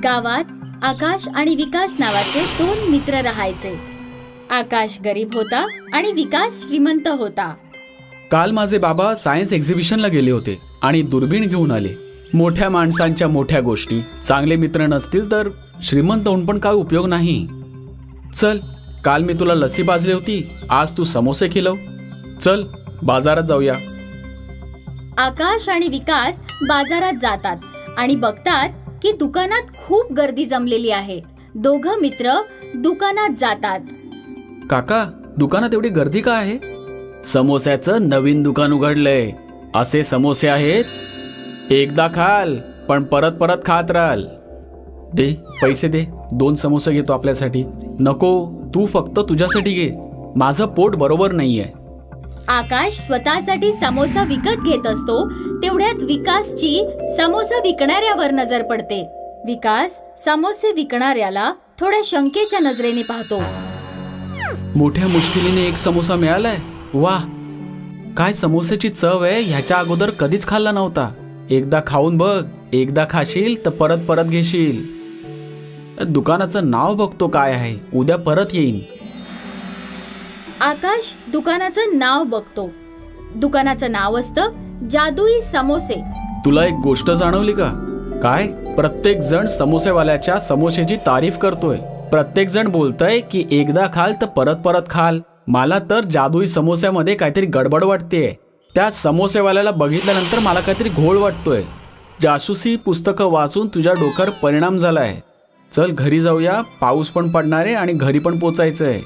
गावात आकाश आणि विकास नावाचे दोन मित्र राहायचे. आकाश गरीब होता आणि विकास श्रीमंत होता. काल माझे बाबा सायन्स एक्झिबिशनला गेले होते आणि दुर्बीण घेऊन आले. मोठ्या माणसांच्या मोठ्या गोष्टी. चांगले मित्र नसतील तर श्रीमंत होऊन पण काय उपयोग नाही. चल, काल मी तुला लस्सी पाजली होती, आज तू समोसे खिलव. चल बाजारात जाऊया. आकाश आणि विकास बाजारात जातात आणि बघतात की दुकानात खूप गर्दी जमलेली आहे. दोघं मित्र दुकानात जातात. काका, दुकानात एवढी गर्दी का आहे? समोस्याचं नवीन दुकान उघडलंय. असे समोसे आहेत, एकदा खाल पण परत परत खात राहाल. दे पैसे दे, 2 समोसे घेतो आपल्यासाठी. नको, तू फक्त तुझ्यासाठी घे, माझं पोट बरोबर नाहीये. आकाश स्वतःसाठी समोसा विकत घेत असतो तेवढ्यात विकासची समोसा विकणाऱ्यावर नजर पडते. विकास समोसे विकणाऱ्याला थोड्या शंकेच्या नजरेने पाहतो. मोठ्या मुश्किलीने एक समोसा मिळालाय. वाह, काय समोस्याची चव आहे, ह्याच्या अगोदर कधीच खाल्ला नव्हता. एकदा खाऊन बघ, एकदा खाशील तर परत परत घेशील. दुकानाचं नाव बघतो काय आहे, उद्या परत येईन. आकाश दुकानाचं नाव बघतो. दुकानाचं नाव असतं जादुई समोसे. तुला एक गोष्ट जाणवली का? काय? प्रत्येक जण समोसेवाल्याच्या समोसेची तारीफ करतोय. प्रत्येक जण बोलतय की एकदा खाल तर परत परत खाल. मला तर जादुई समोस्यामध्ये काहीतरी गडबड वाटतेय. त्या समोसेवाल्याला बघितल्यानंतर मला काहीतरी घोळ वाटतोय. जासूसी पुस्तकं वाचून तुझ्या डोक्यावर परिणाम झालाय. चल घरी जाऊया, पाऊस पण पडणार आहे आणि घरी पण पोचायचंय.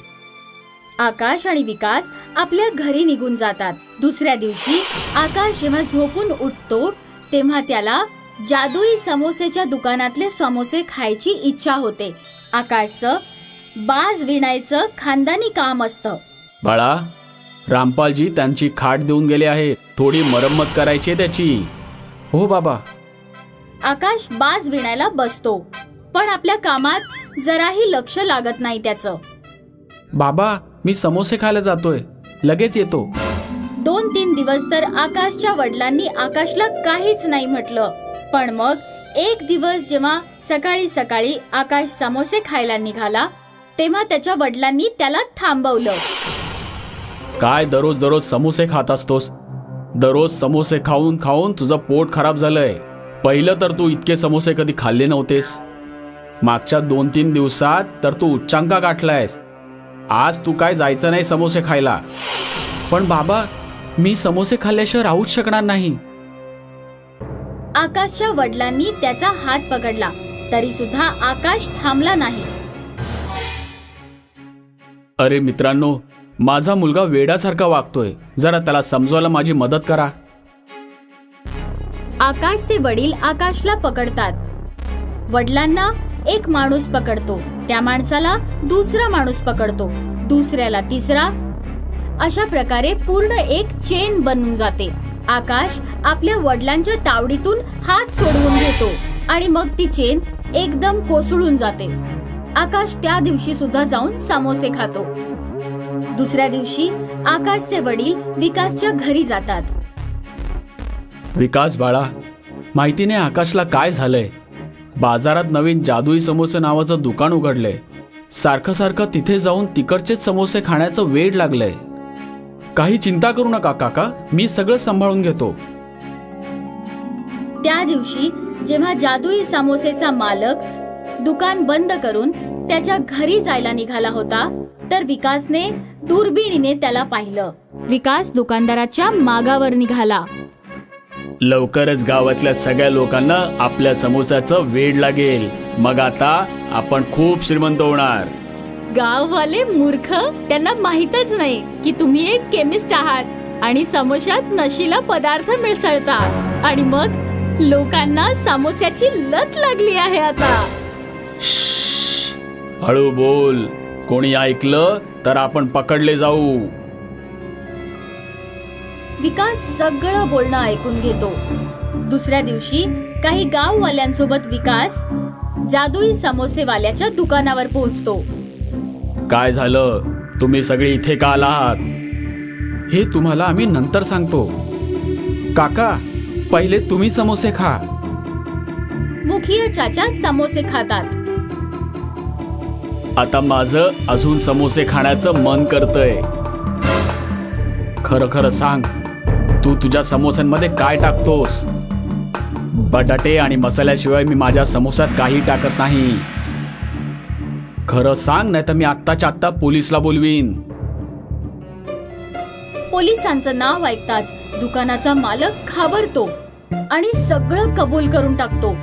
आकाश आणि विकास आपल्या घरी निघून जातात. दुसऱ्या दिवशी आकाश जेव्हा झोपून उठतो तेव्हा त्याला जादुई समोसेच्या दुकानातले समोसे खायची इच्छा होते. आकाशचं बाज विणायचं खानदानी काम असतं. बाळा, रामपालजी त्यांची खाट देऊन गेले आहेत, थोडी मरम्मत करायची आहे त्याची. हो बाबा. आकाश बाज विणायला बसतो पण आपल्या कामात जराही लक्ष लागत नाही त्याचं. बाबा, मी समोसे खायला जातोय, लगेच येतो. 2-3 दिवस तर आकाशच्या वडिलांनी आकाशला काहीच नाही म्हटलं. पण मग एक दिवस जेव्हा सकाळी सकाळी आकाश समोसे खायला निघाला तेव्हा त्याच्या वडिलांनी त्याला थांबवलं. काय दररोज दररोज समोसे खात असतोस? दररोज समोसे खाऊन खाऊन तुझं पोट खराब झालंय. पहिलं तर तू इतके समोसे कधी खाल्ले नव्हतेस. मागच्या 2-3 दिवसात तर तू उच्चांका गाठलायस. आज तू काय जायचं नाही समोसे खायला. पण बाबा, मी समोसे खाल्ल्याशिवाय राहूच शकणार नाही. आकाशच्या वडिलांनी त्याचा हात पकडला तरी सुद्धा आकाश थांबला नाही. अरे मित्रांनो, माझा मुलगा वेड्यासारखा वागतोय, जरा त्याला समजवायला माझी मदत करा. आकाशचे वडील आकाशला पकडतात. वडिलांना एक माणूस पकडतो, त्या माणसाला दुसरा माणूस पकडतो, दुसऱ्याला तिसरा. अशा प्रकारे पूर्ण एक चेन बनून जाते. आकाश आपल्या वडिलांच्या तावडीतून हात सोडवून घेतो आणि मग ती चेन एकदम कोसळून जाते. आकाश त्या दिवशी सुद्धा जाऊन समोसे खातो. दुसऱ्या दिवशी आकाशचे वडील विकासच्या घरी जातात. विकास बाळा, माहिती नाही आकाशला काय झालंय. बाजारात नवीन जादुई समोसे नावाचं दुकान उघडलंय. सारखं सारखं तिथे जाऊन तिकडचेच समोसे खाण्याचं वेड लागलंय. काही चिंता करू नका काका, मी सगळं सांभाळून घेतो. त्या दिवशी जेव्हा जादुई समोसेचा मालक दुकान बंद करून त्याच्या घरी जायला निघाला होता तर विकासने दुर्बिणीने त्याला पाहिलं. विकास दुकानदाराच्या मागावर निघाला. लवकरच गावातल्या सगळ्या लोकांना आपल्या समोसाचं वेड लागेल. मग आता आपण खूप श्रीमंत होणार. गाववाले मूर्ख, त्यांना माहीतच नाही की तुम्ही एक केमिस्ट आहात आणि समोशात नशीला पदार्थ मिसळता आणि मग लोकांना समोस्याची लत लागली आहे आता. हळू बोल, कोणी ऐकलं तर आपण पकडले जाऊ. विकास सगळं बोलणं ऐकून घेतो. दुसऱ्या दिवशी काही गाववाल्यांसोबत विकास जादुई समोसेवाल्याच्या दुकानावर पोहोचतो. काय झालं? तुम्ही सगळे इथे का आलात? हे तुम्हाला आम्ही नंतर सांगतो. काका, पहिले तुम्ही समोसे खा. मुखिया चाचा समोसे खातात. आता माझं अजून समोसे खाण्याचं मन करतंय. खरं खरं सांग, तू तुझ्या समोस्यांमध्ये काय टाकतोस? बटाटे आणि मसाल्याशिवाय मी माझ्या समोस्यात काही टाकत नाही. खरं सांग, नाही तर मी आत्ताच्या आत्ता पोलिसला बोलवीन. पोलिसांचं नाव ऐकताच दुकानाचा मालक घाबरतो आणि सगळं कबूल करून टाकतो.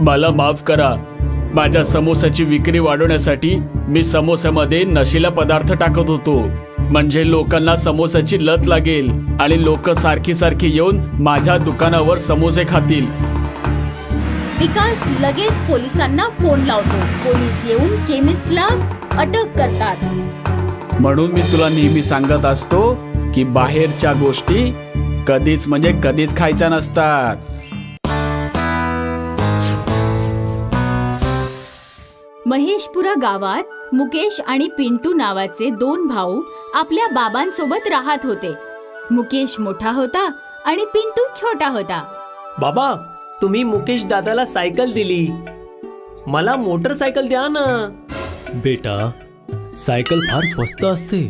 मला माफ करा. माझ्या समोस्याची विक्री वाढवण्यासाठी मी समोस्यामध्ये नशीला पदार्थ टाकत होतो, म्हणजे लोकांना समोस्याची लत लागेल आणि लोक सारखी सारखी येऊन माझ्या दुकानावर समोसे खातील. विकास लगेच पोलिसांना फोन लावतो. पोलीस येऊन केमिस्टला अटक करतात. म्हणून मी तुला नेहमी सांगत असतो की बाहेरच्या गोष्टी कधीच म्हणजे कधीच खायच्या नसतात. महेशपुरा गावात मुकेश आणि पिंटू नावाचे दोन भाऊ आपल्या बाबांसोबत राहत होते. मुकेश मोठा होता आणि पिंटू छोटा होता. बाबा, तुम्ही मुकेश दादाला सायकल दिली, मला मोटरसायकल द्या ना. बेटा, सायकल फार स्वस्त असते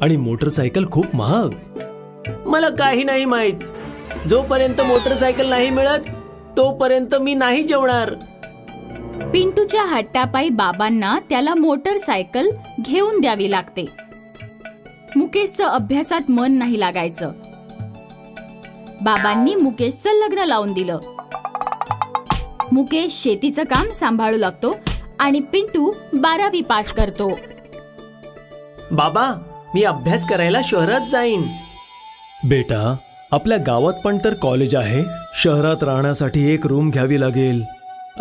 आणि मोटरसायकल खूप महाग. मला काही नाही माहित. जोपर्यंत मोटरसायकल नाही मिळत तोपर्यंत मी नाही जेवणार. पिंटूच्या हट्टापायी बाबांना त्याला मोटरसायकल घेऊन द्यावी लागते. मुकेशचं अभ्यासात मन नाही लागायचं. बाबांनी मुकेशचं लग्न लावून दिलं. मुकेश शेतीचं काम सांभाळू लागतो आणि पिंटू 12वी पास करतो. बाबा, मी अभ्यास करायला शहरात जाईन. बेटा, आपल्या गावात पण तर कॉलेज आहे. शहरात राहण्यासाठी एक रूम घ्यावी लागेल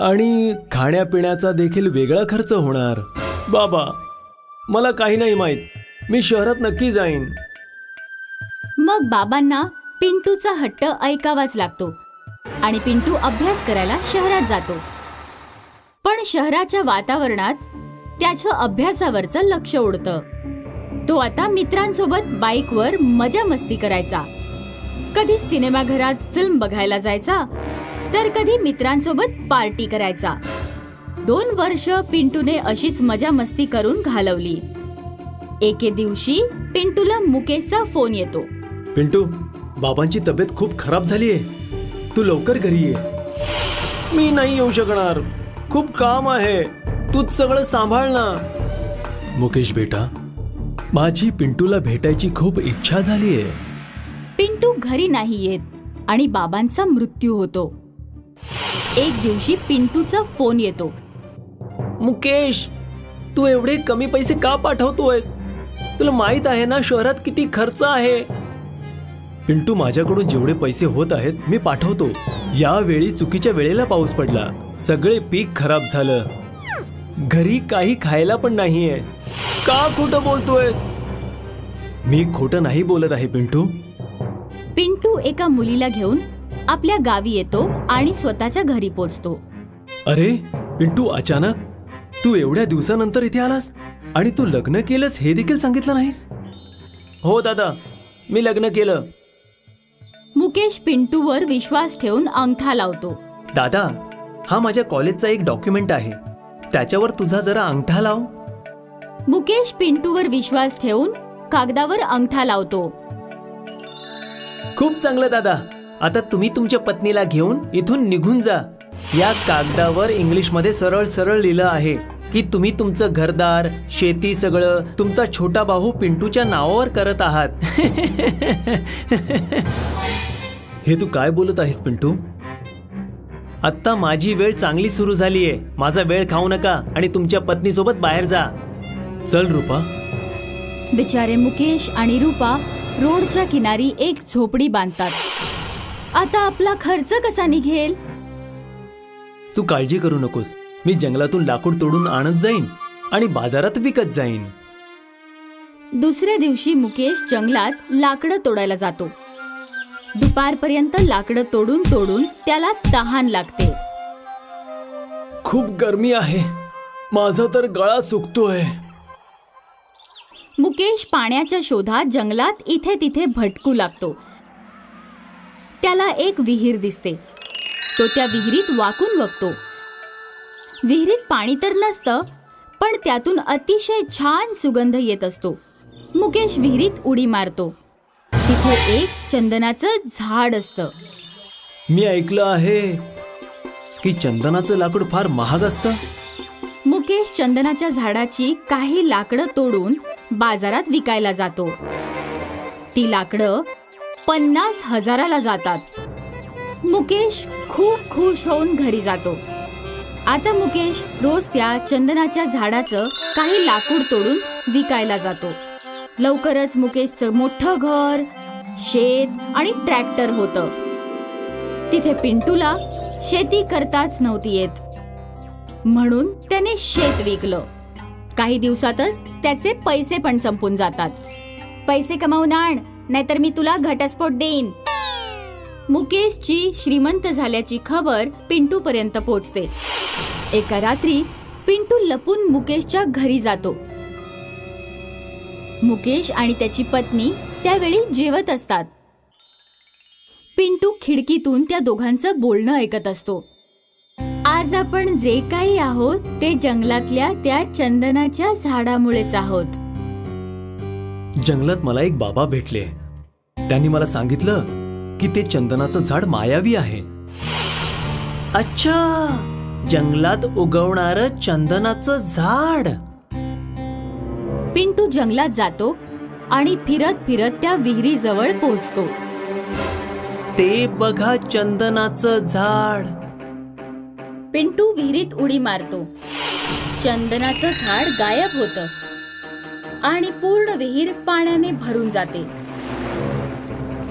आणि खाण्यापिण्याचा देखील वेगळा खर्च होणार. बाबा, मला काही नाही माहित. मी शहरात नक्की जाईन. मग बाबांना पिंटूचा हट्ट ऐकावाच लागतो आणि पिंटू अभ्यास करायला शहरात जातो. पण शहराच्या वातावरणात त्याचं अभ्यासावरचं लक्ष उडतं. तो आता मित्रांसोबत बाईकवर मजा मस्ती करायचा. कधी सिनेमाघरात फिल्म बघायला जायचा, तर कधी मित्रांसोबत पार्टी करायचा. 2 वर्ष पिंटूने अशीच मजा मस्ती करून घालवली. एके दिवशी पिंटूला मुकेशचा फोन येतो. पिंटू, बाबांची तब्येत खूप खराब झालीये, तू लवकर घरी ये. मी नाही येऊ शकणार, खूप काम आहे. तूच सगळं सांभाळ ना. मुकेश बेटा, माझी पिंटूला भेटायची खूप इच्छा झालीये. पिंटू घरी नाही येत आणि बाबांचा मृत्यू होतो. एक दिवशी पिंटूचा फोन येतो. मुकेश, तू एवढे कमी पैसे का पाठवतोयस? तुला माहित आहे ना शहरात किती खर्च आहे. पिंटू, माझ्याकडून जेवढे पैसे होत आहेत मी पाठवतो. यावेळी चुकीच्या वेळेला पाऊस पडला, सगळे पीक खराब झालं, घरी काही खायला पण नाहीये. का खोटं बोलतोयस? मी खोटं नाही बोलत आहे पिंटू. पिंटू एका मुलीला घेऊन आपल्या गावी येतो आणि स्वतःच्या घरी पोचतो. अरे पिंटू, अचानक तू एवढ्या दिवसानंतर इथे आलास आणि तू लग्न केलंस हे देखील सांगितलं नाहीस. हो दादा, मी लग्न केलं. मुकेश पिंटूवर विश्वास ठेवून अंगठा लावतो. दादा, हा माझ्या कॉलेजचा एक डॉक्युमेंट आहे, त्याच्यावर तुझा जरा अंगठा लाव. मुकेश पिंटूवर विश्वास ठेवून कागदावर अंगठा लावतो. खूप चांगलं दादा. आता तुम्ही तुमच्या पत्नीला घेऊन इथून निघून जा. या कागदावर इंग्लिशमध्ये सरळ सरळ लिहिलं आहे की तुम्ही तुमचं घरदार, शेती सगळं तुमचा छोटा भाऊ पिंटूच्या नावावर करत आहात. हे तू काय बोलत आहेस पिंटू? आत्ता माझी वेळ चांगली सुरू झालीये. माझा वेळ खाऊ नका आणि तुमच्या पत्नीसोबत बाहेर जा. चल रूपा. बिचारे मुकेश आणि रूपा रोडच्या किनारी एक झोपडी बांधतात. आता आपला खर्च कसा निघेल? तू काळजी करू नकोस. मी जंगलातून लाकूड तोडून आणत जाईन आणि बाजारात विकत जाईन. दुसऱ्या दिवशी मुकेश जंगलात लाकडं तोडायला जातो. दुपारपर्यंत लाकडं तोडून तोडून त्याला तहान लागते. खूप गरमी आहे, माझा तर गळा सुकतोय. मुकेश पाण्याच्या शोधात जंगलात इथे तिथे भटकू लागतो. त्याला एक विहीर दिसते. तो त्या विहिरीत वाकून बघतो. विहिरीत पाणी तर नसतं, पण त्यातून अतिशय छान सुगंध येत असतो. मुकेश विहिरीत उडी मारतो. तिथे एक चंदनाचं झाड असतं. मी ऐकलं आहे की चंदनाचं लाकूड फार महाग असतं. मुकेश चंदनाच्या झाडाची काही लाकडं तोडून बाजारात विकायला जातो. ती लाकडं 50,000ला जातात. मुकेश खूप खुश होऊन घरी जातो. आता मुकेश रोज त्या चंदनाच्या झाडाचं काही लाकूड तोडून विकायला जातो. लवकरच मुकेशचं मोठं घर, शेत आणि ट्रॅक्टर होतं. तिथे पिंटूला शेती करताच नव्हती येत, म्हणून त्याने शेत विकलं. काही दिवसातच त्याचे पैसे पण संपून जातात. पैसे कमावून आण, नाहीतर मी तुला घटस्फोट देईन. मुकेशची श्रीमंत झाल्याची खबर पिंटू पर्यंत पोहोचते. एका रात्री पिंटू लपून मुकेशच्या घरी जातो. मुकेश आणि त्याची पत्नी त्यावेळी जेवत असतात. पिंटू खिडकीतून त्या दोघांचं बोलणं ऐकत असतो. आज आपण जे काही आहोत ते जंगलातल्या त्या चंदनाच्या झाडामुळेच आहोत. जंगलात मला एक बाबा भेटले. त्यांनी मला सांगितलं की ते चंदनाचं झाड मायावी आहे. अच्छा, जंगलात उगवणारं चंदनाचं झाड. पिंटू जंगलात जातो आणि फिरत फिरत त्या विहिरीजवळ पोहोचतो. ते बघा चंदनाचं झाड. पिंटू विहिरीत उडी मारतो. चंदनाचं झाड गायब होतं आणि पूर्ण विहीर पाण्याने भरून जाते.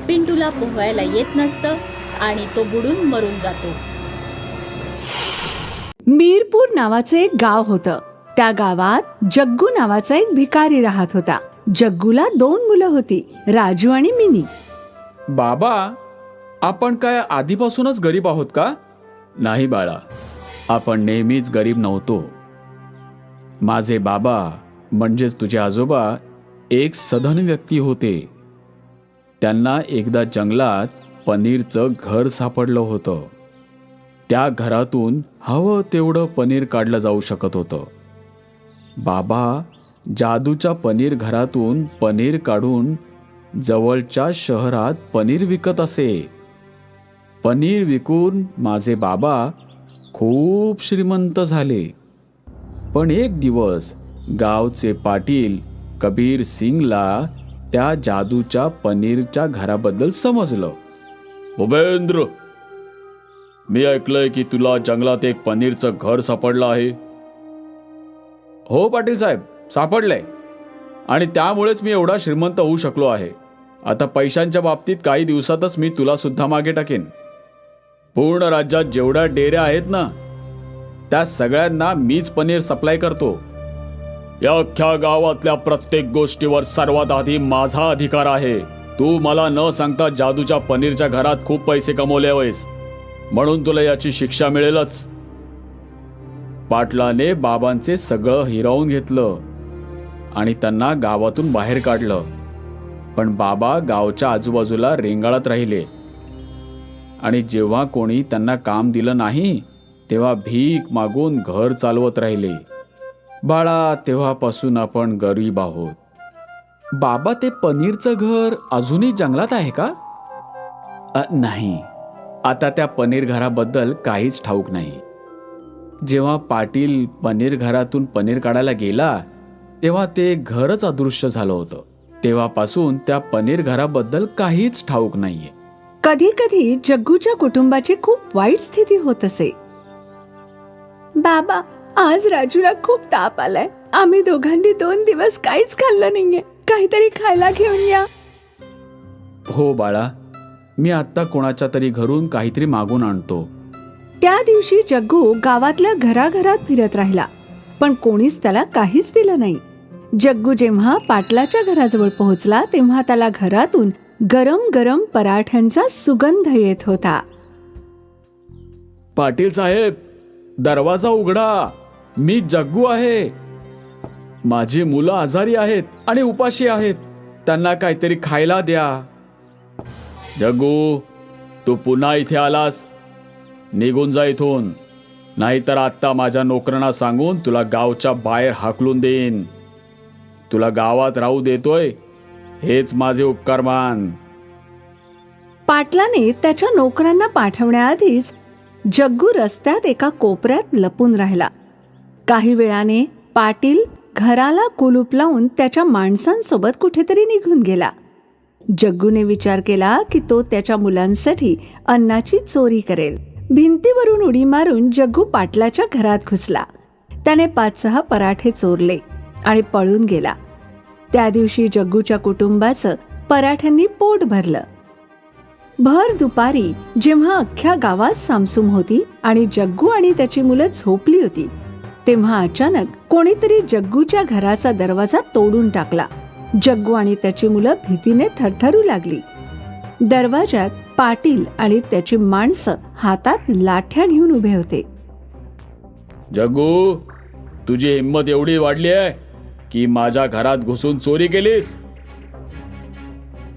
पिंटूला पोहायला येत नसतं आणि तो बुडून मरून जातो. मीरपूर नावाचं एक गाव होतं. त्या गावात जग्गू नावाचा एक भिकारी राहत होता. जग्गूला 2 मुलं होती, राजू आणि मिनी. बाबा, आपण काय आधीपासूनच गरीब आहोत का? नाही बाळा, आपण नेहमीच गरीब नव्हतो. माझे बाबा म्हणजेच तुझे आजोबा एक सधन व्यक्ती होते. त्यांना एकदा जंगलात पनीरचं घर सापडलं होतं. त्या घरातून हवं तेवढं पनीर काढलं जाऊ शकत होतं. बाबा जादूच्या पनीर घरातून पनीर काढून जवळच्या शहरात पनीर विकत असे. पनीर विकून माझे बाबा खूप श्रीमंत झाले. पण एक दिवस गावचे पाटील कबीर सिंगला त्या जादूच्या पनीरच्या घराबद्दल समजलं. भूपेंद्र, मी ऐकलंय की तुला जंगलात एक पनीरचं घर सापडलं आहे. हो पाटील साहेब, सापडलंय. आणि त्यामुळेच मी एवढा श्रीमंत होऊ शकलो आहे. आता पैशांच्या बाबतीत काही दिवसातच मी तुला सुद्धा मागे टाकेन. पूर्ण राज्यात जेवढ्या डेऱ्या आहेत ना, त्या सगळ्यांना मीच पनीर सप्लाय करतो. या अख्ख्या गावातल्या प्रत्येक गोष्टीवर सर्वात आधी माझा अधिकार आहे. तू मला न सांगता जादूच्या पनीरच्या घरात खूप पैसे कमवले आहेस, म्हणून तुला याची शिक्षा मिळेलच. पाटलाने बाबांचे सगळं हिरावून घेतलं आणि त्यांना गावातून बाहेर काढलं. पण बाबा गावच्या आजूबाजूला रेंगाळत राहिले आणि जेव्हा कोणी त्यांना काम दिलं नाही तेव्हा भीक मागून घर चालवत राहिले. बाळा, तेव्हापासून आपण गरीब आहोत. बाबा, ते पनीरचं घर अजूनही जंगलात आहे का? नाही, आता त्या पनीर घराबद्दल काहीच ठाऊक नाही. जेव्हा पाटील पनीर घरातून पनीर काढायला गेला तेव्हा ते घरच अदृश्य झालं होतं. तेव्हापासून त्या पनीर घराबद्दल काहीच ठाऊक नाहीये. कधी कधी जग्गूच्या कुटुंबाची खूप वाईट स्थिती होत असे. बाबा, आज राजूला खूप ताप आलाय. आम्ही दोघांनी 2 दिवस काहीच खाल्लं नाहीये. काहीतरी खायला घेऊन या. हो बाळा, मी आत्ता कोणाच्या तरी घरून काहीतरी मागून आणतो. त्या दिवशी जग्गू गावातल्या घराघरात फिरत राहिला, पण कोणीच त्याला काहीच दिलं नाही. जग्गू जेव्हा पाटलाच्या घराजवळ पोहोचला तेव्हा त्याला घरातून गरम गरम पराठ्यांचा सुगंध येत होता. पाटील साहेब, दरवाजा उघडा. मी जग्गू आहे. माझी मुलं आजारी आहेत आणि उपाशी आहेत. त्यांना काहीतरी खायला द्या. जग्गू, तू पुन्हा इथे आलास. निघून जा इथून, नाहीतर आत्ता माझ्या नोकरांना सांगून तुला गावच्या बाहेर हाकलून देईन. तुला गावात राहू देतोय हेच माझे उपकार मान. पाटलाने त्याच्या नोकरांना पाठवण्याआधीच जग्गू रस्त्यात एका कोपऱ्यात लपून राहिला. काही वेळाने पाटील घराला कुलूप लावून त्याच्या माणसांसोबत कुठेतरी निघून गेला. जग्गूने विचार केला की तो त्याच्या मुलांसाठी अन्नाची चोरी करेल. भिंतीवरून उडी मारून जग्गू पाटलाच्या घरात घुसला. त्याने 5-6 पराठे चोरले आणि पळून गेला. त्या दिवशी जग्गूच्या कुटुंबाचं पराठ्यांनी पोट भरलं. भर दुपारी जेव्हा अख्ख्या गावात सामसूम होती आणि जग्गू आणि त्याची मुलं झोपली होती, तेव्हा अचानक कोणीतरी जग्गूच्या घराचा दरवाजा तोडून टाकला. जग्गू आणि त्याची मुलं भीतीने थरथरू लागली. दरवाजात पाटील आणि त्याची माणसं हातात लाठ्या घेऊन उभे होते. जग्गू, तुझी हिंमत एवढी वाढली आहे की माझ्या घरात घुसून चोरी केलीस?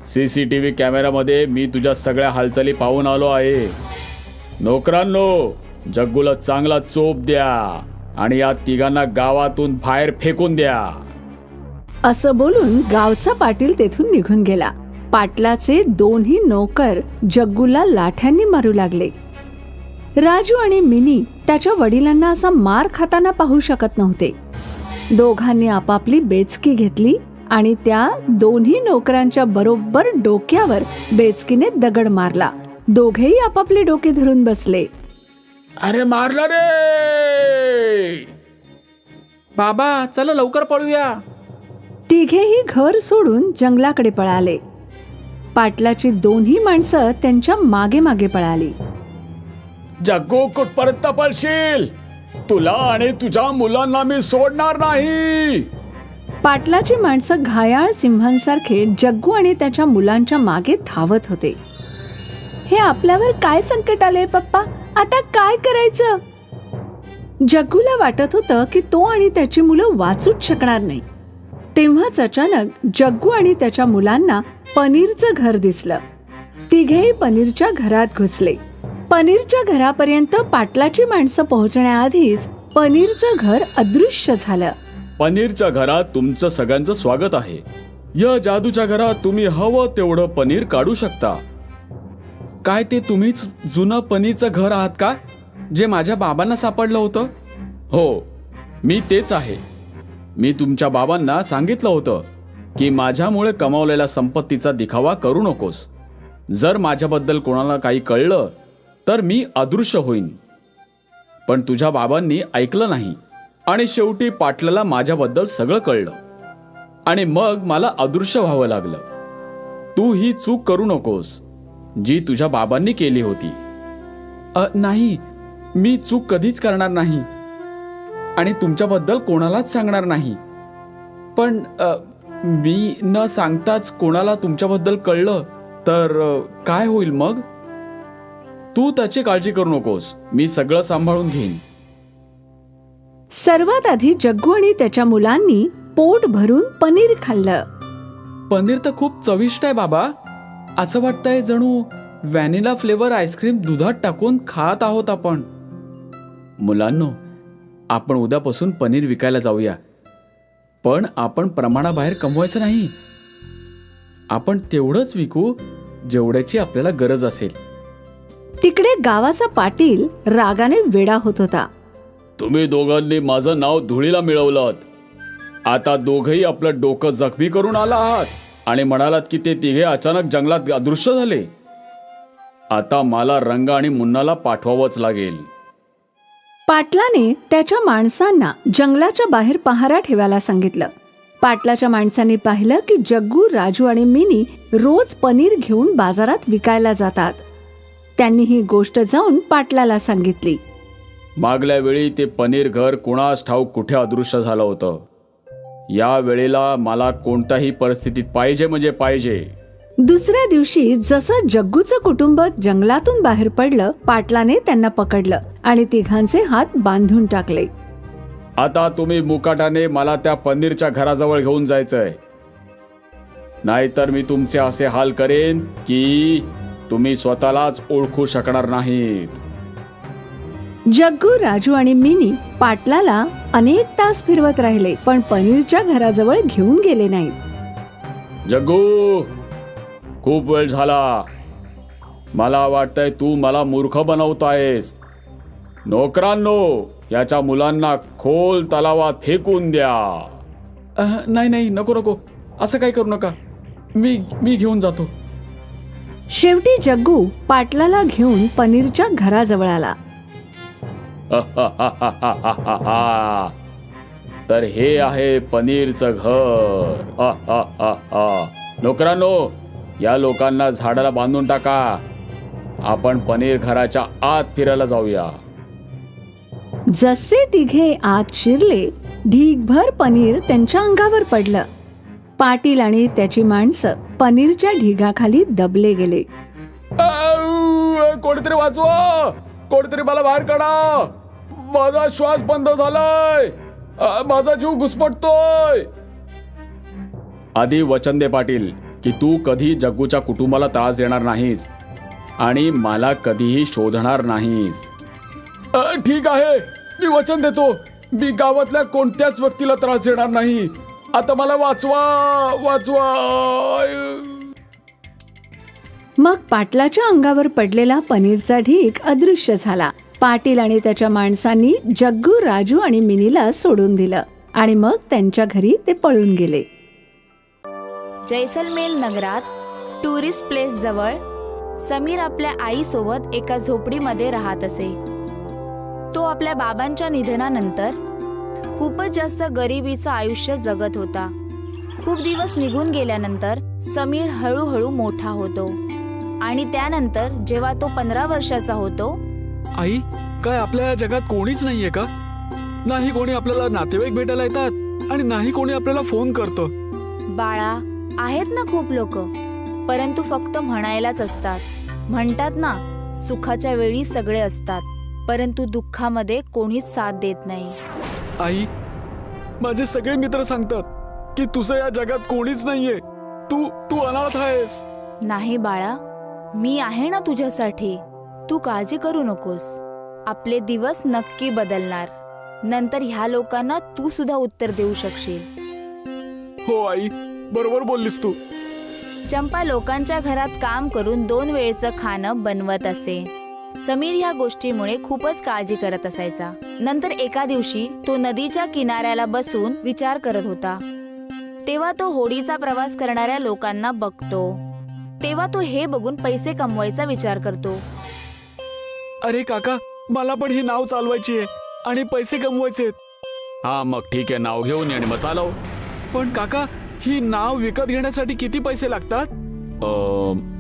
CCTV कॅमेऱ्यामध्ये मी तुझ्या सगळ्या हालचाली पाहून आलो आहे. नोकरांनो, जग्गूला चांगला चोप द्या आणि या तिघांना गावातून बाहेर फेकून द्या. असं बोलून गावचा पाटील तेथून निघून गेला. पाटलाचे 2ही नोकर जग्गूला लाठ्यांनी मारू लागले. राजू आणि मिनी त्याच्या वडिलांना असा मार खाताना पाहू शकत नव्हते. दोघांनी आपापली बेचकी घेतली आणि त्या 2ही नोकरांच्या बरोबर डोक्यावर बेचकीने दगड मारला. दोघेही आपापले डोके धरून बसले. अरे मारला रे! बाबा चला लवकर पळूया. तिघेही घर सोडून जंगलाकडे पळाले. पाटलाची 2ही माणसं त्यांच्या मागे मागे पळाली. जग्गू, कुठपर्यंत पळशील? तुला आणि तुझ्या मुलांना मी सोडणार नाही. पाटलाची माणसं घायाळ सिंहांसारखे जग्गू आणि त्याच्या मुलांच्या मागे धावत होते. हे आपल्यावर काय संकट आले पप्पा, आता काय करायचं? जग्गूला वाटत होतं की तो आणि त्याची मुलं वाचूच शकणार नाही. तेव्हाच अचानक जग्गू आणि त्याच्या मुलांना पनीरचं घर दिसलं. तिघेही पनीरच्या घरात घुसले. पनीरच्या घरापर्यंत पाटलाची माणसं पोहोचण्याआधीच पनीरचं घर अदृश्य झालं. पनीरच्या घरात तुमचं सगळ्यांचं स्वागत आहे. या जादूच्या घरात तुम्ही हवं तेवढं पनीर काढू शकता. काय ते तुम्हीच जुनं पनीरचं घर आहात का, जे माझ्या बाबांना सापडलं होतं? हो, मी तेच आहे. मी तुमच्या बाबांना सांगितलं होतं की माझ्यामुळे कमावलेल्या संपत्तीचा दिखावा करू नकोस. जर माझ्याबद्दल कोणाला काही कळलं तर मी अदृश्य होईन. पण तुझ्या बाबांनी ऐकलं नाही आणि शेवटी पाटलाला माझ्याबद्दल सगळं कळलं आणि मग मला अदृश्य व्हावं लागलं. तू ही चूक करू नकोस जी तुझ्या बाबांनी केली होती. नाही, मी चूक कधीच करणार नाही आणि तुमच्याबद्दल कोणालाच सांगणार नाही. पण मी न सांगताच कोणाला तुमच्याबद्दल कळलं तर काय होईल मग? तू त्याची काळजी करू नकोस, मी सगळं सांभाळून घेईन. सर्वात आधी जग्गू आणि त्याच्या मुलांनी पोट भरून पनीर खाल्लं. पनीर तर खूप चविष्ट आहे बाबा. असं वाटतंय जणू व्हॅनिला फ्लेवर आईस्क्रीम दुधात टाकून खात आहोत आपण. मुलांनो, आपण उद्यापासून पनीर विकायला जाऊया. पण आपण प्रमाणाबाहेर कमवायचं नाही. आपण तेवढंच विकू जेवढ्याची आपल्याला गरज असेल. तिकडे गावाचा पाटील रागाने वेडा होत होता. तुम्ही दोघांनी माझं नाव धुळीला मिळवलं. आता दोघंही आपलं डोकं जखमी करून आला आहात आणि म्हणालात की ते तिघे अचानक जंगलात अदृश्य झाले. आता मला रंग आणि मुन्नाला पाठवावंच लागेल. पाटलाने त्याच्या माणसांना जंगलाच्या बाहेर पहारा ठेवायला सांगितलं. पाटलाच्या माणसांनी पाहिलं की जग्गू, राजू आणि मिनी रोज पनीर घेऊन बाजारात विकायला जातात. त्यांनी ही गोष्ट जाऊन पाटलाला सांगितली. मागल्या वेळी ते पनीर घर कुणास ठाऊक कुठे अदृश्य झालं होतं. या वेळेला मला कोणत्याही परिस्थितीत पाहिजे म्हणजे पाहिजे. दुसऱ्या दिवशी जसं जग्गूचं कुटुंब जंगलातून बाहेर पडलं, पाटलाने त्यांना पकडलं आणि तिघांचे हात बांधून टाकले. आता तुम्ही मुकाटाने मला त्या पनीरच्या घराजवळ घेऊन जायचंय, नाहीतर मी तुमचे असे हाल करेन की तुम्ही स्वतःलाच ओळखू शकणार नाहीत. जग्गू, राजू आणि मिनी पाटलाला अनेक तास फिरवत राहिले, पण पनीरच्या घराजवळ घेऊन गेले नाहीत. जग्गू, खूप वेळ झाला. मला वाटतंय तू मला मूर्ख बनवतायस. नोकरांनो, याच्या मुलांना खोल तलावात फेकून द्या. नाही नाही, नको नको, असं काही करू नका. मी घेऊन जातो. शेवटी जग्गू पाटलाला घेऊन पनीरच्या घराजवळ आला. तर हे आहे पनीरचं घर. नोकरांनो, या लोकांना झाडाला बांधून टाका. आपण पनीर घराच्या आत फिरायला जाऊया. जसे तिघे आत शिरले, ढीगभर पनीर त्यांच्या अंगावर पडलं. पाटील आणि त्याची माणसं पनीरच्या ढिगाखाली दबले गेले. कोणीतरी वाचवा, कोणीतरी मला बाहेर काढा. माझा श्वास बंद झालाय. माझा जीव घुसमटतोय. आधी वचन दे पाटील की तू कधी जग्गूच्या कुटुंबाला त्रास देणार नाहीस आणि मला कधीही शोधणार नाहीस. ठीक आहे, मी वचन देतो. मी गावातल्या कोणत्याच व्यक्तीला त्रास देणार नाही. आता मला वाचवा, वाचवा. मग पाटलाच्या अंगावर पडलेला पनीरचा ढीग अदृश्य झाला. पाटील आणि त्याच्या माणसांनी जग्गू, राजू आणि मिनीला सोडून दिलं आणि मग त्यांच्या घरी ते पळून गेले. जैसलमेर नगरात टुरिस्ट प्लेस जवळ समीर आपल्या आईसोबत एका झोपडीमध्ये राहत असे. तो आपल्या बाबांच्या निधनानंतर खूपच जास्त गरिबीचं आयुष्य जगत होता. खूप दिवस निघून गेल्यानंतर समीर हळूहळू मोठा होतो आणि त्यानंतर जेव्हा तो 15 वर्षाचा होतो. आई, काय आपल्या जगात कोणीच नाहीये का? नाही कोणी आपल्याला नातेवाईक भेटायला येतात आणि नाही कोणी आपल्याला फोन करतं. बाळा, आहेत ना खूप लोक, परंतु फक्त म्हणायलाच असतात. म्हणतात ना, सुखाच्या वेळी सगळे असतात, परंतु दुःखामध्ये कोणीच साथ देत नाही. आई, माझे सगळे मित्र सांगतात की तुझं या जगात कोणीच नाहीये. तू अनाथ आहेस. नाही बाळा, मी आहे ना तुझ्यासाठी. तू काळजी करू नकोस. आपले दिवस नक्की बदलणार. नंतर ह्या लोकांना तू सुद्धा उत्तर देऊ शकशील. हो आई, बरोबर बोललीस तू. चंपा लोकांच्या घरात काम करून 2 वेळचं खाणं बनवत असे. समीर ह्या गोष्टीमुळे खूपच काळजी करत असायचा. नंतर एका दिवशी तो नदीच्या किनाऱ्याला बसून विचार करत होता. तेव्हा तो होडीचा प्रवास करणाऱ्या लोकांना बघतो. तेव्हा तो हे बघून पैसे कमवायचा विचार करतो. अरे काका, मला पण ही नाव चालवायची आहे आणि पैसे कमवायचे. हा, मग ठीक आहे, नाव घेऊन ये आणि मग चालव. पण काका, ही नाव विकत घेण्यासाठी किती पैसे लागतात?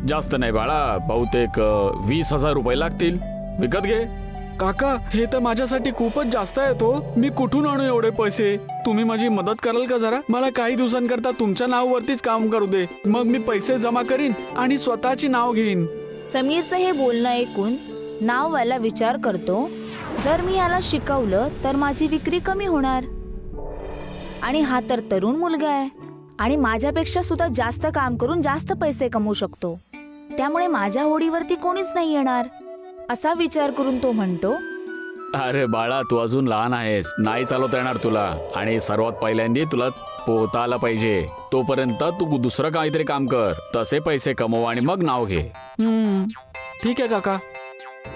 जास्त नाही बाळा, बहुतेक 20,000 रुपये लागतील. विकत घे. काका, हे तर माझ्यासाठी खूपच जास्त आहे. तो मी कुठून आणू एवढे पैसे? तुम्ही माझी मदत कराल का जरा? मला काही दिवसांकरता तुमच्या नावावरतीच काम करू दे. मग मी पैसे जमा करीन आणि स्वतःची नाव घेईन. समीरचं हे बोलणं ऐकून नाववाला विचार करतो, जर मी याला शिकवलं तर माझी विक्री कमी होणार आणि हा तर तरुण मुलगा आहे आणि माझ्यापेक्षा सुद्धा जास्त काम करून जास्त पैसे कमवू शकतो. त्यामुळे माझ्या होडीवरती कोणीच नाही येणार. असा विचार करून तो म्हणतो, अरे बाळा, तू अजून लहान आहेस, नाही चालवता येणार तुला. आणि सर्वात पहिल्यांदा तुला पोहता आला पाहिजे. तोपर्यंत तू दुसरं काहीतरी काम कर, तसे पैसे कमव आणि मग नाव घे. ठीक आहे काका.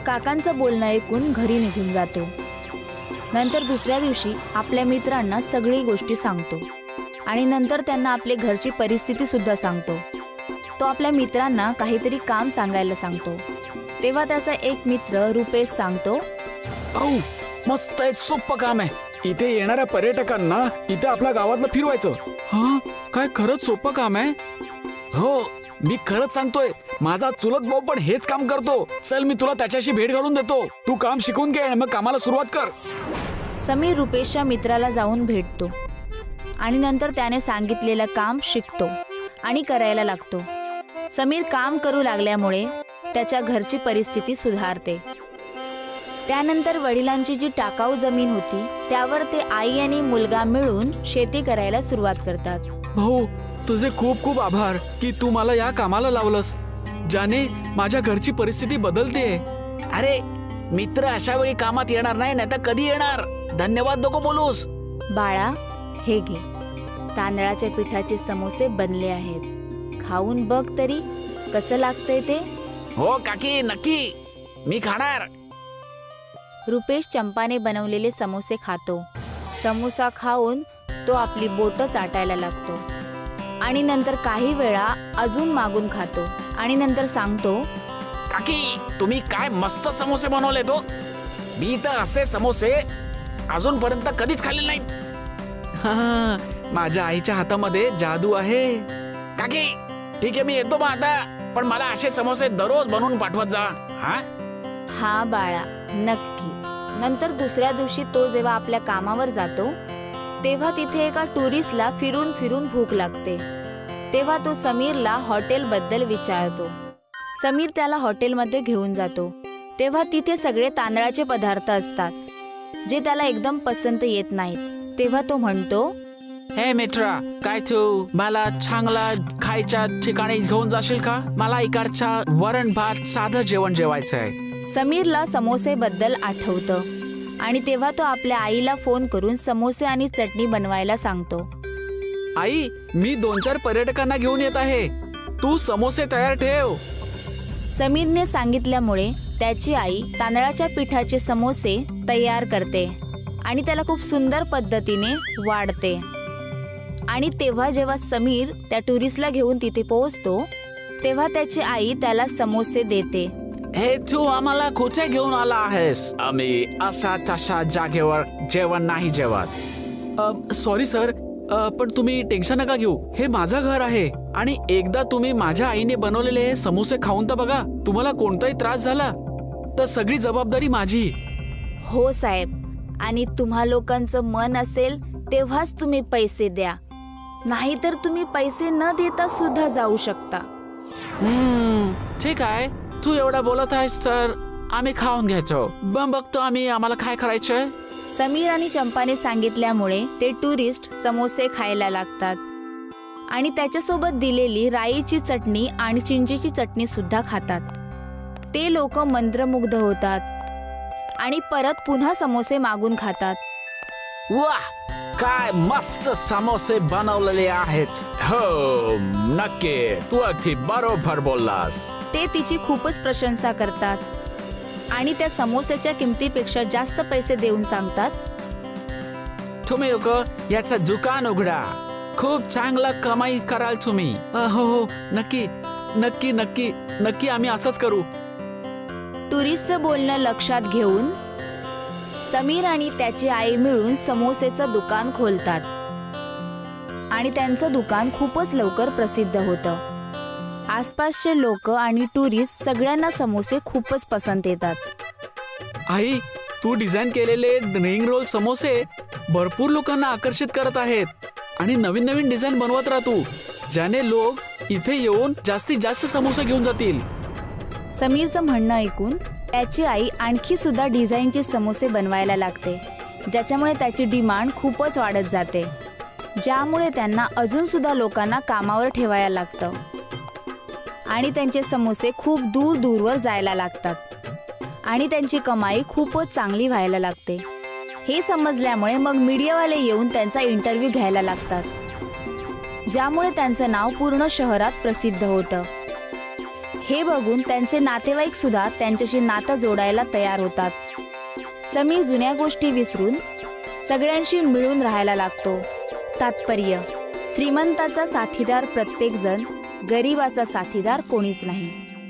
काकांचं बोलणं ऐकून घरी निघून जातो. नंतर दुसऱ्या दिवशी आपल्या मित्रांना सगळी गोष्टी सांगतो आणि नंतर त्यांना आपल्या घरची परिस्थिती सुद्धा सांगतो. तो आपल्या मित्रांना काहीतरी काम सांगायला सांगतो. तेव्हा त्याचा एक मित्र रुपेश सांगतो, मस्त एक सोपं काम आहे. इथे येणाऱ्या पर्यटकांना इथे आपल्या गावातलं फिरवायचं. हा, काय खरंच सोपं काम आहे? हो, मी खरंच सांगतोय. माझा चुलत भाऊ पण हेच काम करतो. चल, मी तुला त्याच्याशी भेट घालून देतो. तू काम शिकून घे आणि मग कामाला सुरुवात कर. समीर रुपेशच्या मित्राला जाऊन भेटतो आणि नंतर त्याने सांगितलेलं काम शिकतो आणि करायला लागतो. समीर काम करू लागल्यामुळे त्याच्या घरची परिस्थिती सुधारते. त्यानंतर वडिलांची जी टाकाऊ जमीन होती त्यावर ते आई आणि मुलगा मिळून शेती करायला सुरुवात करतात. भाऊ, तुझे खूप खूप आभार की तू मला या कामाला लावलंस, ज्याने माझ्या घरची परिस्थिती बदलते. अरे, मित्र अशा वेळी कामात येणार नाही, नाही तर कधी येणार. धन्यवाद नको बोलूस. बाळा, हे घे. तांदळाच्या पिठाचे समोसे बनले आहेत. खाऊन बघ तरी कसं लागतंय ते. हो काकी, नक्की मी खाणार. रुपेश चंपाने बनवलेले समोसे खातो. समोसा खाऊन तो आपली बोटं चाटायला लागतो आणि नंतर काही वेळा अजून मागून खातो आणि नंतर सांगतो, काकी तुम्ही काय मस्त समोसे बनवले तो. मी तर असे समोसे अजूनपर्यंत कधीच खाल्ले नाहीत. माझ्या आईच्या हातामध्ये जादू आहे. काकी ठीक आहे, मी येतो मग आता, पण मला असे समोसे दररोज बनवून पाठवत जा. हा बाळा, नक्की. नंतर दुसऱ्या दिवशी तो जेव्हा आपल्या कामावर जातो तेव्हा तिथे एका टुरिस्टला फिरून फिरून भूक लागते. तेव्हा तो समीरला हॉटेलबद्दल विचारतो. समीर त्याला हॉटेलमध्ये घेऊन जातो. तेव्हा तिथे सगळे तांदळाचे पदार्थ असतात जे त्याला एकदम पसंत येत नाहीत. तेव्हा तो म्हणतो, हे मित्रा, काय तू मला चांगला खायच्या ठिकाणी घेऊन जाशील का? मला इकडच्या वरण भात साधं जेवण जेवायचंय. समीरला समोसेबद्दल आठवतं आणि तेव्हा तो आपल्या आईला फोन करून समोसे आणि चटणी बनवायला सांगतो. आई, मी 2-4 पर्यटकांना घेऊन येत आहे, तू समोसे तयार ठेव. समीरने सांगितल्यामुळे त्याची आई तांदळाच्या पिठाचे समोसे तयार करते आणि त्याला खूप सुंदर पद्धतीने वाढते. आणि तेव्हा जेव्हा समीर त्या टुरिस्टला घेऊन तिथे पोहोचतो तेव्हा त्याची आई त्याला समोसे देते. हे तू आम्हाला कुठे घेऊन आला आहेस? आम्ही असा तशा जागेवर जेवण नाही जेवत. सॉरी सर, पण तुम्ही टेन्शन नका घेऊ. हे माझं घर आहे आणि एकदा तुम्ही माझ्या आईने बनवलेले हे समोसे खाऊन तर बघा. तुम्हाला कोणताही त्रास झाला तर सगळी जबाबदारी माझी. हो साहेब, आणि तुम्हा लोकांचं मन असेल तेव्हाच तुम्ही पैसे द्या, नाहीतर तुम्ही पैसे न देता सुद्धा जाऊ शकता. ठीक आहे, तू एवढा बोलत आहेस तर आम्ही खाऊन घेतो. बघतो आम्ही आम्हाला काय करायचंय. समीर आणि चंपाने सांगितल्यामुळे ते टुरिस्ट समोसे खायला लागतात आणि त्याच्यासोबत दिलेली राईची चटणी आणि चिंचेची चटणी सुद्धा खातात. ते लोक मंत्रमुग्ध होतात आणि परत पुन्हा समोसे मागून खातात. वाह, काय मस्त समोसे बनवलेले आहेत. हो नक्की, तू अगदी बरोबर बोललास. ते तिची खूपच प्रशंसा करतात आणि त्या समोसेच्या किमतीपेक्षा जास्त पैसे देऊन सांगतात, तुम्ही लोक याचं दुकान उघडा, खूप चांगला कमाई कराल तुम्ही. हो हो, नक्की नक्की नक्की नक्की आम्ही असंच करू. टुरिस्टचं बोलणं लक्षात घेऊन समीर आणि त्याची आई मिळून समोसेचं दुकान खोलतात आणि त्यांचं दुकान खूपच लवकर प्रसिद्ध होतं. आसपासचे लोक आणि टुरिस्ट सगळ्यांना समोसे खूपच पसंत येतात. आई, तू डिझाईन केलेले रिंग रोल समोसे भरपूर लोकांना आकर्षित करत आहेत आणि नवीन नवीन डिझाईन बनवत राहा तू, ज्याने लोक इथे येऊन जास्तीत जास्त समोसे घेऊन जातील. समीरचं म्हणणं ऐकून त्याची आई आणखी सुद्धा डिझाईनचे समोसे बनवायला लागते, ज्याच्यामुळे त्याची डिमांड खूपच वाढत जाते, ज्यामुळे त्यांना अजून सुद्धा लोकांना कामावर ठेवायला लागतं आणि त्यांचे समोसे खूप दूर दूरवर जायला लागतात आणि त्यांची कमाई खूपच चांगली व्हायला लागते. हे समजल्यामुळे मग मीडियावाले येऊन त्यांचा इंटरव्ह्यू घ्यायला लागतात, ज्यामुळे त्यांचं नाव पूर्ण शहरात प्रसिद्ध होतं. हे बघून त्यांचे नातेवाईक सुद्धा त्यांच्याशी नातं जोडायला तयार होतात. समीर जुन्या गोष्टी विसरून सगळ्यांशी मिळून राहायला लागतो. तात्पर्य: श्रीमंताचा साथीदार प्रत्येकजण, गरिबाचा साथीदार कोणीच नाही.